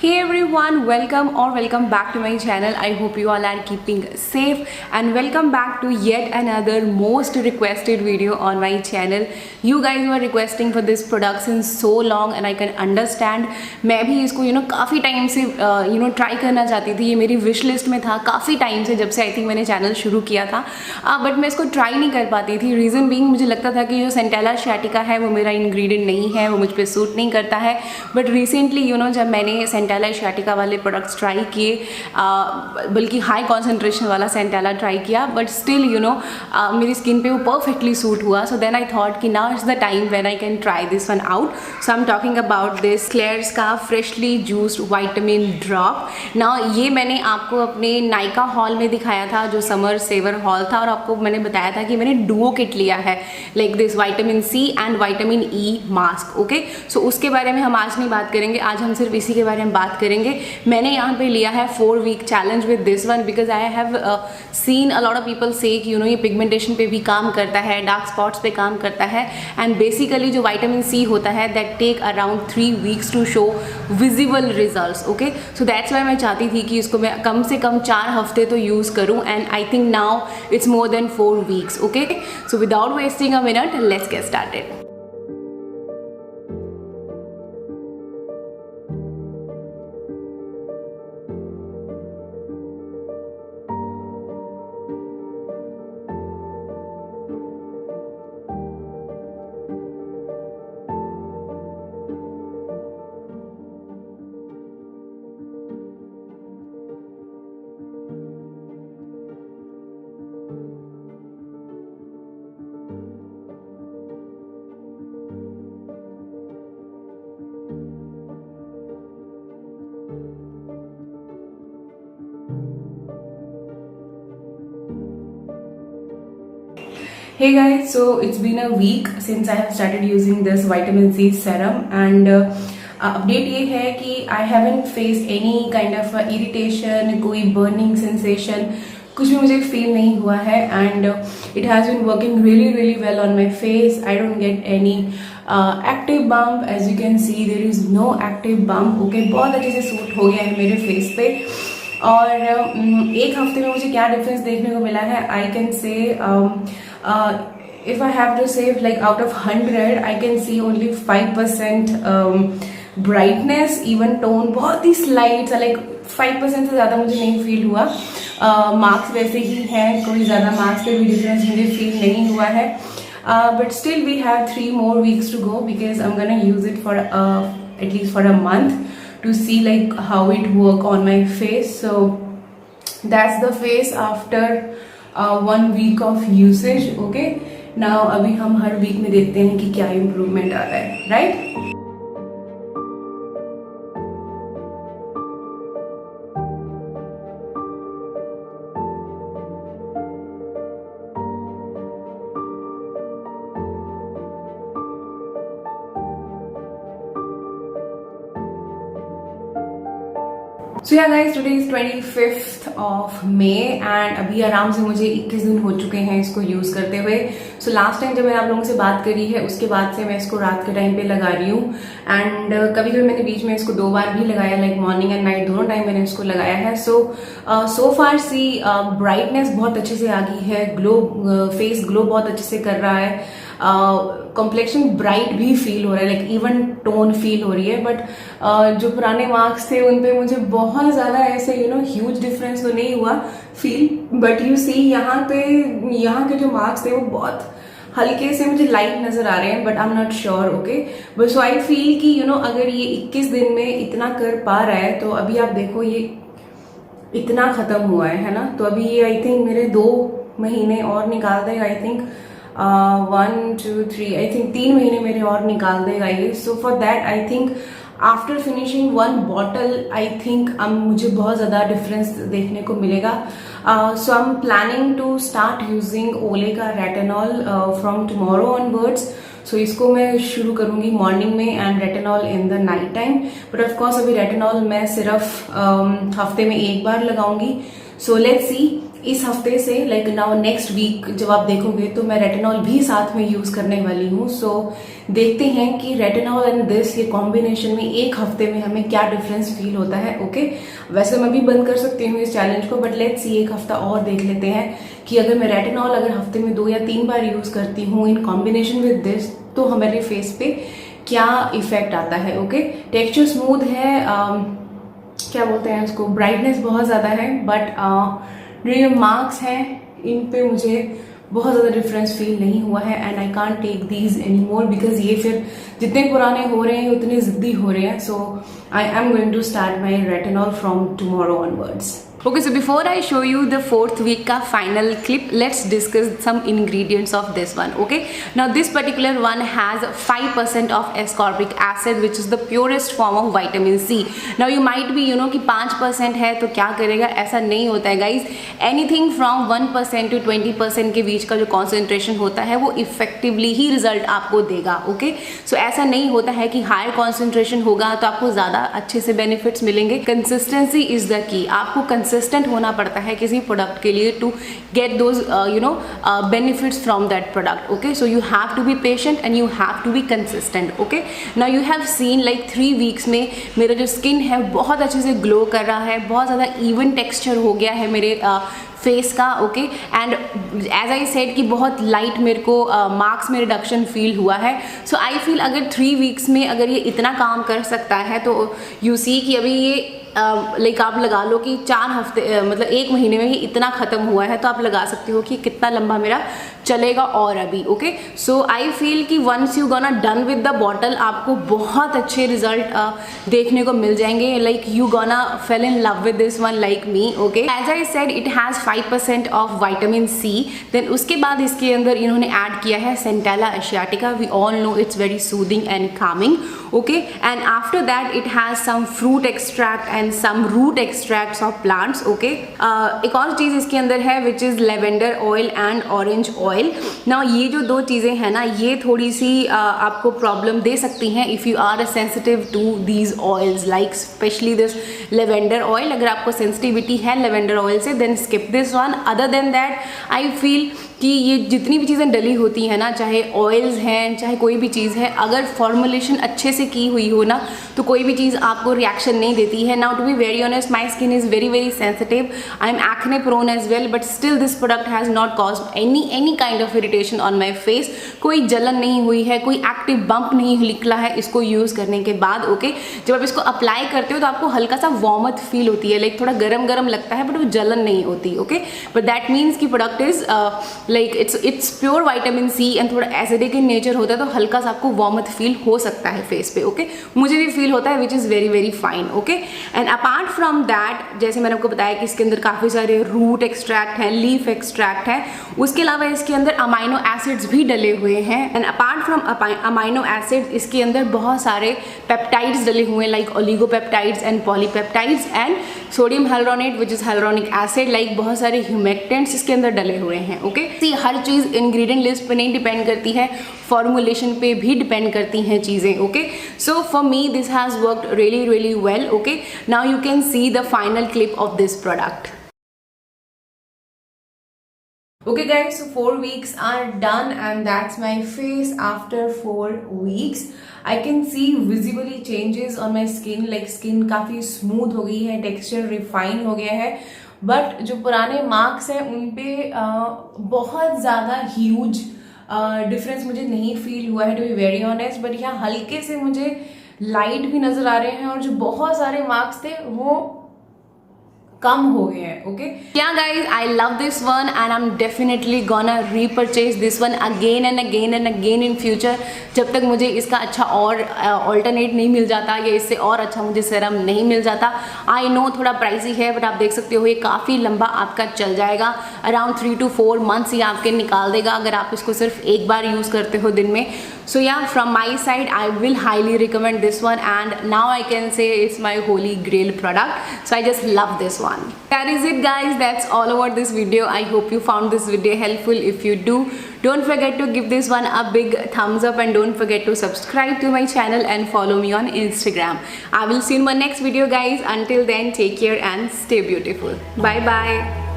Hey everyone, welcome back to my channel. I hope you all are keeping safe and welcome back to yet another most requested video on my channel. You guys were requesting for this product since so long and I can understand. मैं भी इसको काफ़ी time से try करना चाहती थी. ये मेरी विश लिस्ट में था काफ़ी टाइम से, जब से आई थिंक मैंने चैनल शुरू किया था. बट मैं इसको ट्राई नहीं कर पाती थी. रीज़न बीइंग मुझे लगता था कि जो सेंटेला सियाटिका है वो मेरा इंग्रेडिएंट नहीं है, वो मुझ पर सूट नहीं करता है. बट रिसेंटली जब मैंने सेंटेला सियाटिका वाले प्रोडक्ट्स ट्राई किए, बल्कि हाई कॉन्सेंट्रेशन वाला सेंटेला ट्राई किया, बट स्टिल मेरी स्किन पे वो परफेक्टली सूट हुआ. सो देन आई थॉट कि now is the time when I can try this one out. So I am talking about this क्लेयर्स का फ्रेशली जूस्ड वाइटामिन ड्रॉप. ना ये मैंने आपको अपने नायका हॉल में दिखाया था, जो समर सेवर हॉल था, और आपको मैंने बताया था कि मैंने डुओ किट लिया है like this vitamin C and vitamin E mask. Okay, so उसके बारे में हम आज नहीं बात करेंगे. आज हम सिर्फ इसी के बारे में बात करेंगे. मैंने यहाँ पे लिया है 4 week challenge with this one because I have seen a lot of people से कि ये पिगमेंटेशन पे भी काम करता है, डार्क स्पॉट्स पे काम करता है. एंड बेसिकली जो विटामिन सी होता है that take around 3 weeks to show visible results. Okay, so that's why मैं चाहती थी कि इसको मैं कम से कम 4 हफ्ते तो यूज़ करूँ. And I think now it's more than 4 weeks. Okay, so without wasting a minute let's get started. Hey guys, so it's been a week since I have started using this vitamin C serum and update ये है कि I haven't faced any kind of irritation, कोई burning sensation, कुछ भी मुझे feel नहीं हुआ है. And it has been working really well on my face. I don't get any active bump. As you can see, there is no active bump. Okay, बहुत अच्छे से सूट हो गया है मेरे फेस पे. और एक हफ्ते में मुझे क्या डिफरेंस देखने को मिला है, आई कैन से if I have to say like out of 100 I can see only 5% brightness, even tone बहुत ही slight, like 5% से ज़्यादा मुझे नहीं फील हुआ. मार्क्स वैसे ही हैं, कोई ज़्यादा मार्क्स पे भी डिफरेंस मुझे फील नहीं हुआ है. But still we have 3 more weeks to go because I'm gonna use it for at least for a month to see like how it work on my face. So that's the face after 1 week of usage. Okay, now अभी हम हर week में देखते हैं कि क्या improvement आ रहा है, right? So yeah guys, today is 25th of May and अभी आराम से मुझे 21 दिन हो चुके हैं इसको यूज़ करते हुए. So लास्ट टाइम जब मैंने आप लोगों से बात करी है उसके बाद से मैं इसको रात के टाइम पे लगा रही हूँ. एंड कभी कभी मैंने बीच में इसको 2 बार भी लगाया, लाइक मॉर्निंग एंड नाइट दोनों टाइम मैंने इसको लगाया है. सो फार सी ब्राइटनेस बहुत अच्छे से आ गई है, ग्लो फेस ग्लो बहुत अच्छे से कर रहा है, कॉम्प्लेक्शन ब्राइट भी फील हो रहा है, लाइक इवन टोन फील हो रही है. बट जो पुराने मार्क्स थे उन पे मुझे बहुत ज़्यादा ऐसे ह्यूज डिफरेंस तो नहीं हुआ फील. बट यू सी यहाँ के जो मार्क्स थे वो बहुत हल्के से मुझे लाइट नजर आ रहे हैं, but I am not sure. Okay, but so I feel कि अगर ये 21 दिन में इतना कर पा रहा है तो अभी आप देखो ये इतना खत्म हुआ है ना. तो अभी ये आई थिंक मेरे 2 महीने और निकाल देगा. आई थिंक 1 2 3 आई थिंक 3 महीने मेरे और निकाल देगा ये. So for that I think after finishing 1 bottle I think मुझे बहुत ज़्यादा डिफरेंस देखने को मिलेगा. So I am planning to start using Olay का retinol from tomorrow onwards. So इसको मैं शुरू करूंगी मॉर्निंग में and retinol in the night time. But of course अभी रेटिनॉल मैं सिर्फ हफ्ते में 1 बार लगाऊंगी. सो लेट्स सी इस हफ्ते से लाइक नाउ नेक्स्ट वीक जब आप देखोगे तो मैं रेटिनॉल भी साथ में यूज करने वाली हूँ। सो देखते हैं कि रेटिनॉल एंड दिस ये कॉम्बिनेशन में एक हफ्ते में हमें क्या डिफरेंस फील होता है। ओके वैसे मैं भी बंद कर सकती हूँ इस चैलेंज को, बट लेट्स सी एक हफ्ता और देख लेते हैं कि अगर मैं रेटिनॉल अगर हफ्ते में 2 या 3 बार यूज करती हूँ इन कॉम्बिनेशन विद दिस तो हमारे फेस पे क्या इफेक्ट आता है। ओके टेक्सचर स्मूथ है, क्या बोलते हैं उसको, ब्राइटनेस बहुत ज्यादा है, बट जो ये मार्क्स हैं इन पे मुझे बहुत ज़्यादा डिफरेंस फील नहीं हुआ है and I can't take these any more because ये फिर जितने पुराने हो रहे हैं उतने जिद्दी हो रहे हैं। So I am going to start my retinol from tomorrow onwards. Okay, so before I show you the 4th week का final clip, let's discuss some ingredients of this one. Okay, now this particular one has 5% of ascorbic acid, which is the purest form of vitamin C. Now you might be कि 5% है तो क्या करेगा, ऐसा नहीं होता है guys. Anything from 1% to 20% के बीच का जो concentration होता है वो effectively ही result आपको देगा। Okay, so ऐसा नहीं होता है कि higher concentration होगा तो आपको ज़्यादा अच्छे से benefits मिलेंगे। Consistency is the key. आपको कंसिस्टेंट होना पड़ता है किसी प्रोडक्ट के लिए to get those benefits from that product. Okay so you have to be patient and you have to be consistent. Okay now you have seen like 3 weeks में मेरा जो स्किन है बहुत अच्छे से ग्लो कर रहा है, बहुत ज़्यादा इवन टेक्सचर हो गया है मेरे फेस का। Okay and as I said कि बहुत लाइट मेरे को मार्क्स में रिडक्शन फील हुआ है। सो आई फील अगर 3 वीक्स में अगर ये इतना काम कर सकता है तो यू सी कि अभी ये लाइक आप लगा लो कि 4 हफ्ते मतलब 1 महीने में ही इतना ख़त्म हुआ है, तो आप लगा सकते हो कि कितना लंबा मेरा चलेगा और अभी। ओके सो आई फील कि once you gonna done with the bottle आपको बहुत अच्छे रिजल्ट देखने को मिल जाएंगे। Like you gonna fell in love with this one like me. Okay as I said it has 5% of vitamin C. Then उसके बाद इसके अंदर इन्होंने ऐड किया है centella asiatica. We all know it's very soothing and calming. Okay and after that it has some fruit extract and some root extracts of plants. Okay एक और चीज़ इसके अंदर है which is lavender oil and orange oil. Now ये जो 2 चीज़ें हैं ना ये थोड़ी सी आपको प्रॉब्लम दे सकती हैं if you are sensitive to these oils like specially this lavender oil. अगर आपको सेंसिटिविटी है लेवेंडर ऑयल से then skip this one. Other than that I feel कि ये जितनी भी चीज़ें डली होती हैं ना, चाहे ऑयल्स हैं चाहे कोई भी चीज़ है, अगर फॉर्मुलेशन अच्छे से की हुई हो ना तो कोई भी चीज़ आपको रिएक्शन नहीं देती है। Now to be very honest my skin is very sensitive, I am acne prone as well, but still this product has not caused any kind of irritation on my face. कोई जलन नहीं हुई है, कोई active bump नहीं निकला है इसको यूज़ करने के बाद। ओके जब आप इसको अप्लाई करते हो तो आपको हल्का सा वार्मथ फील होती है, लाइक थोड़ा गरम लगता है, बट वो जलन नहीं होती। ओके बट दैट मीन्स कि product is like it's pure vitamin C and थोड़ा एसिडिक इन नेचर होता है तो हल्का सा आपको वार्मथ फील हो सकता है फेस पे। ओके मुझे भी फील होता है which is very fine. Okay and apart from that जैसे मैंने आपको बताया कि इसके अंदर काफ़ी सारे रूट एक्सट्रैक्ट हैं, लीफ एक्सट्रैक्ट है, उसके अलावा इसके अंदर अमाइनो एसिड्स भी डले हुए हैं। And apart from amino acids इसके अंदर बहुत सारे पेप्टाइड्स डले हुए हैं like oligopeptides and polypeptides and sodium hyaluronate which is hyaluronic acid, like बहुत सारे ह्यूमेक्टेंट्स इसके अंदर डले हुए हैं। ओके हर चीज़ इंग्रेडिएंट लिस्ट पे नहीं डिपेंड करती है, फॉर्मुलेशन पे भी डिपेंड करती हैं चीज़ें। Okay so for me this has worked really well. Okay now you can see the final clip of this product. Okay guys, so 4 weeks are done and that's my face after 4 weeks. I can see visibly changes on my skin, like skin काफ़ी smooth हो गई है, texture refine हो गया है, but जो पुराने marks हैं उन पे बहुत ज़्यादा ह्यूज डिफरेंस मुझे नहीं फील हुआ है to be very honest. But यहाँ हल्के से मुझे लाइट भी नज़र आ रहे हैं और जो बहुत सारे मार्क्स थे वो कम हो गए हैं। ओके क्या guys I love this one and I am definitely gonna repurchase this one again and again in future जब तक मुझे इसका अच्छा और ऑल्टरनेट नहीं मिल जाता या इससे और अच्छा मुझे सीरम नहीं मिल जाता। आई नो थोड़ा प्राइसी है बट आप देख सकते हो ये काफ़ी लंबा आपका चल जाएगा, अराउंड 3 to 4 months ये आपके निकाल देगा अगर आप इसको सिर्फ एक बार यूज़ करते हो दिन में। सो या from my side I will highly recommend this one and now I can say it's my holy grail product. So I just love this one. That is it guys, that's all about this video. I hope you found this video helpful. If you do, don't forget to give this one a big thumbs up and don't forget to subscribe to my channel and follow me on Instagram. I will see you in my next video guys. Until then, take care and stay beautiful. Bye bye.